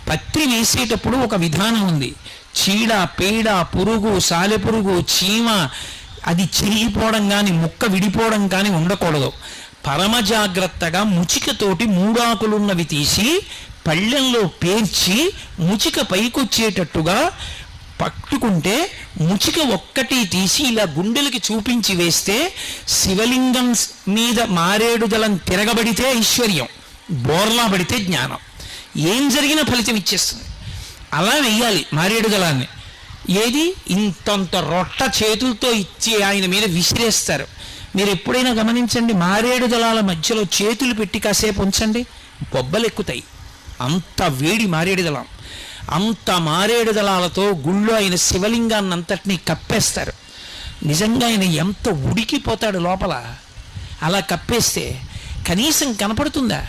పత్రి వేసేటప్పుడు ఒక విధానం ఉంది. చీడ, పేడ, పురుగు, సాలెపురుగు, చీమ అది చిరిగిపోవడం కానీ ముక్క విడిపోవడం కానీ ఉండకూడదు. పరమ జాగ్రత్తగా ముచికతోటి 3 ఆకులున్నవి తీసి పళ్ళెంలో పేర్చి ముచిక పైకొచ్చేటట్టుగా పట్టుకుంటే ముచిక ఒక్కటి తీసి ఇలా గుండెలకి చూపించి వేస్తే శివలింగం మీద మారేడు దళం తిరగబడితే ఐశ్వర్యం, బోర్లా పడితే జ్ఞానం, ఏం జరిగినా ఫలితం ఇచ్చేస్తుంది. అలా వెయ్యాలి మారేడు దళాన్ని. ఏది ఇంతంత రొట్ట చేతులతో ఇచ్చి ఆయన మీద విసిరేస్తారు. మీరు ఎప్పుడైనా గమనించండి, మారేడు దళాల మధ్యలో చేతులు పెట్టి కాసేపు ఉంచండి, బొబ్బలు ఎక్కుతాయి. అంత వేడి మారేడు దళం. అంత మారేడు దళాలతో గుళ్ళో ఆయన శివలింగాన్ని అంతటినీ కప్పేస్తారు. నిజంగా ఆయన ఎంత ఉడికిపోతాడు లోపల. అలా కప్పేస్తే కనీసం కనపడుతుందా?